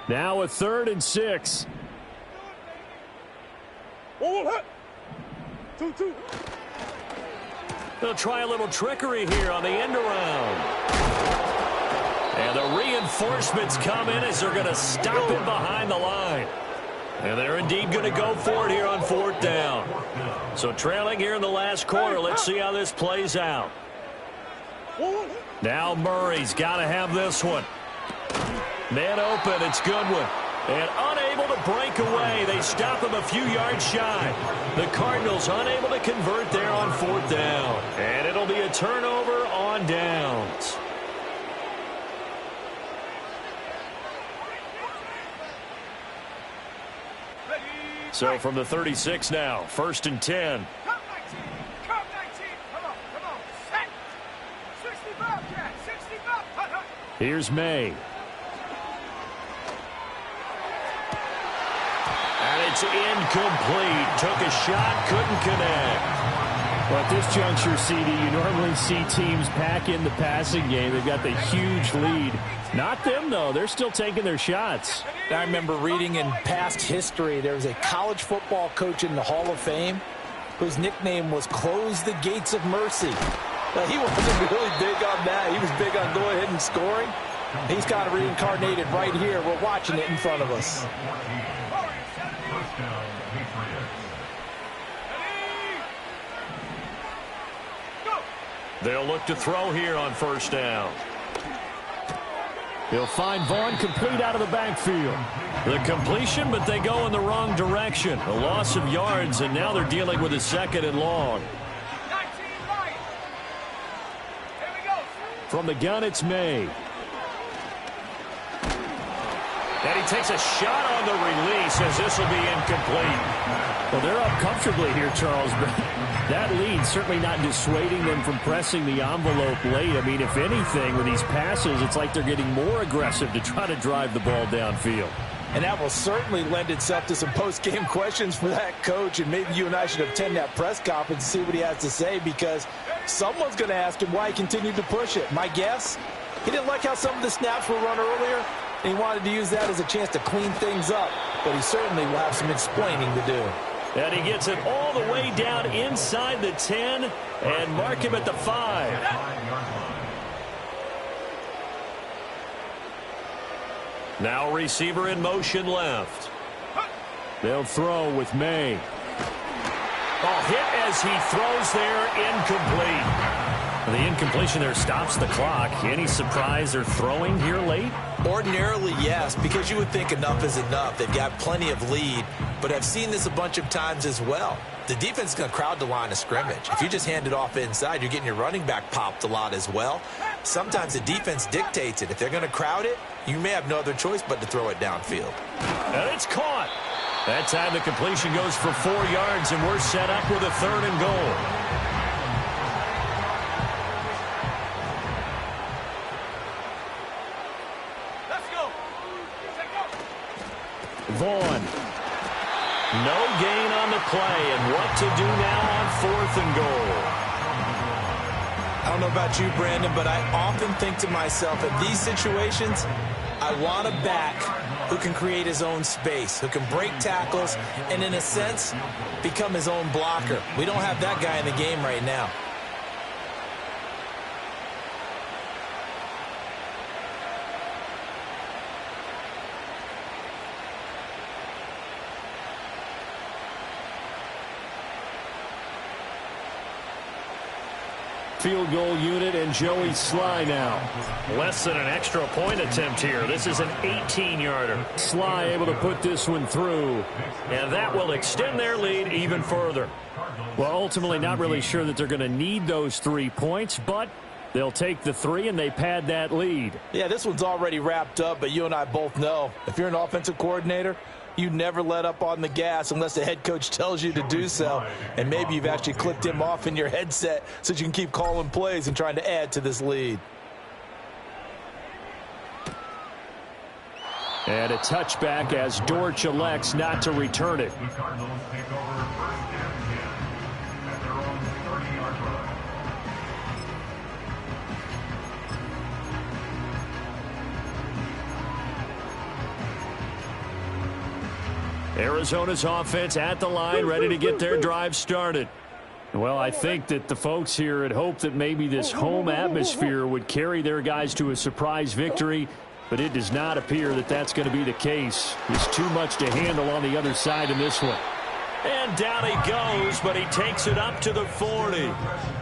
Now a 3rd and 6. They'll try a little trickery here on the end around. And the reinforcements come in as they're going to stop him behind the line. And they're indeed going to go for it here on 4th down. So trailing here in the last quarter, let's see how this plays out. Now Murray's got to have this one. Man open, it's Goodwin. And unable to break away. They stop him a few yards shy. The Cardinals unable to convert there on 4th down. And it'll be a turnover on downs. So from the 36 now, 1st and 10. Here's May. And it's incomplete. Took a shot, couldn't connect. Well, at this juncture, CD, you normally see teams pack in the passing game. They've got the huge lead. Not them, though. They're still taking their shots. I remember reading in past history, there was a college football coach in the Hall of Fame whose nickname was Close the Gates of Mercy. Well, he wasn't really big on that. He was big on go ahead and scoring. He's kind of reincarnated right here. We're watching it in front of us. They'll look to throw here on 1st down. He'll find Vaughn complete out of the backfield. The completion, but they go in the wrong direction. A loss of yards, and now they're dealing with a 2nd and long. From the gun, it's May. And he takes a shot on the release as this will be incomplete. Well, they're up comfortably here, Charles, but that lead certainly not dissuading them from pressing the envelope late. I mean, if anything, with these passes, it's like they're getting more aggressive to try to drive the ball downfield. And that will certainly lend itself to some post-game questions for that coach, and maybe you and I should attend that press conference and see what he has to say, because someone's going to ask him why he continued to push it. My guess, he didn't like how some of the snaps were run earlier, and he wanted to use that as a chance to clean things up, but he certainly will have some explaining to do. And he gets it all the way down inside the 10 and mark him at the 5. Now receiver in motion left. They'll throw with May. Hit as he throws there, incomplete. The incompletion there stops the clock. Any surprise they're throwing here late? Ordinarily, yes, because you would think enough is enough. They've got plenty of lead, but I've seen this a bunch of times as well. The defense is going to crowd the line of scrimmage. If you just hand it off inside, you're getting your running back popped a lot as well. Sometimes the defense dictates it. If they're going to crowd it, you may have no other choice but to throw it downfield. And it's caught. That time the completion goes for 4 yards, and we're set up with a 3rd and goal. Let's go. Vaughn. No gain on the play, and what to do now on 4th and goal. I don't know about you, Brandon, but I often think to myself, in these situations, I want a back who can create his own space, who can break tackles, and in a sense, become his own blocker. We don't have that guy in the game right now. Field goal unit and Joey Sly now. Less than an extra point attempt here. This is an 18-yarder. Sly able to put this one through. And that will extend their lead even further. Well, ultimately not really sure that they're going to need those 3 points, but they'll take the 3 and they pad that lead. Yeah, this one's already wrapped up, but you and I both know if you're an offensive coordinator, you never let up on the gas unless the head coach tells you to do so. And maybe you've actually clicked him off in your headset so you can keep calling plays and trying to add to this lead. And a touchback as Dortch elects not to return it. The Cardinals take over 1st and 10 at their own 30-yard line. Arizona's offense at the line, ready to get their drive started. Well, I think that the folks here had hoped that maybe this home atmosphere would carry their guys to a surprise victory, but it does not appear that that's going to be the case. There's too much to handle on the other side in this one. And down he goes, but he takes it up to the 40.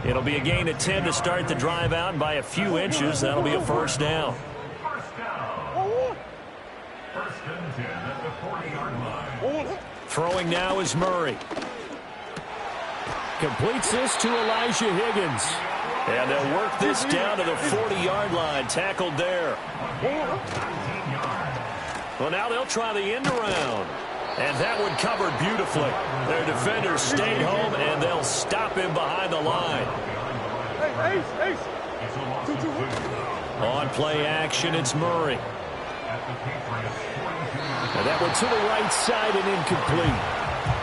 It'll be a gain of 10 to start the drive out, and by a few inches, that'll be a 1st down. First down. 1st and 10 at the 40-yard line. Throwing now is Murray. Completes this to Elijah Higgins. And they'll work this down to the 40-yard line, tackled there. Well, now they'll try the end around. And that one covered beautifully. Their defenders stayed home, and they'll stop him behind the line. On play action, it's Murray. And that one to the right side and incomplete.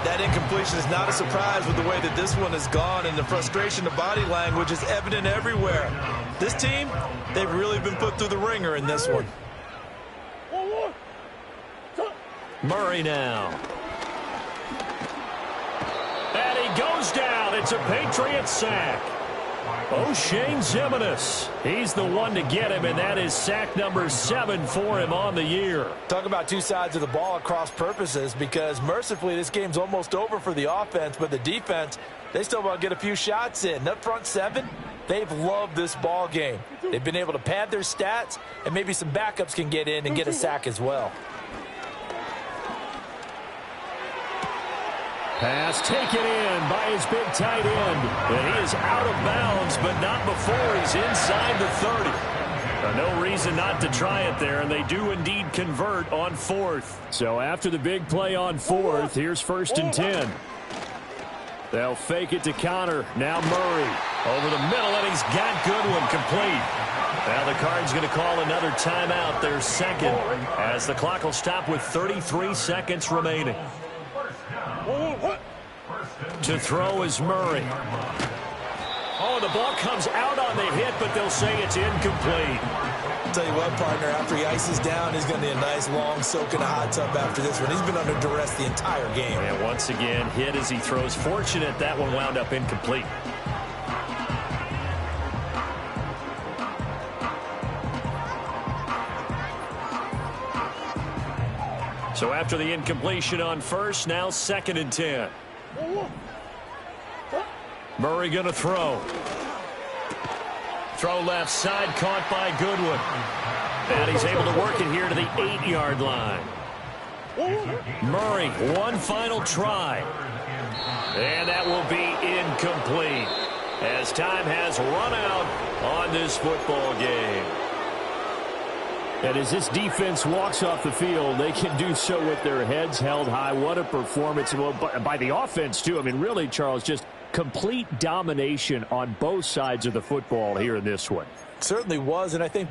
That incompletion is not a surprise with the way that this one has gone, and the frustration of body language is evident everywhere. This team, they've really been put through the ringer in this one. Murray now. And he goes down. It's a Patriot sack. O'Shane Ximines. He's the one to get him, and that is sack number 7 for him on the year. Talk about two sides of the ball at cross purposes, because mercifully this game's almost over for the offense, but the defense, they still want to get a few shots in. That front 7, they've loved this ball game. They've been able to pad their stats, and maybe some backups can get in and get a sack as well. Pass taken in by his big tight end. And he is out of bounds, but not before he's inside the 30. No reason not to try it there, and they do indeed convert on fourth. So after the big play on fourth, here's 1st and 10. They'll fake it to Connor. Now Murray over the middle, and he's got Goodwin complete. Now the Cards going to call another timeout, their second, as the clock will stop with 33 seconds remaining. To throw is Murray. Oh, the ball comes out on the hit, but they'll say it's incomplete. I'll tell you what, partner, after he ices down, he's going to need a nice long soak in a hot tub after this one. He's been under duress the entire game. And once again, hit as he throws. Fortunate that one wound up incomplete. So after the incompletion on first, now 2nd and 10. Murray going to throw. Throw left side, caught by Goodwin. And he's able to work it here to the 8-yard line. Murray, one final try. And that will be incomplete, as time has run out on this football game. And as this defense walks off the field, they can do so with their heads held high. What a performance by the offense, too. I mean, really, Charles, just complete domination on both sides of the football here in this one. Certainly was, and I think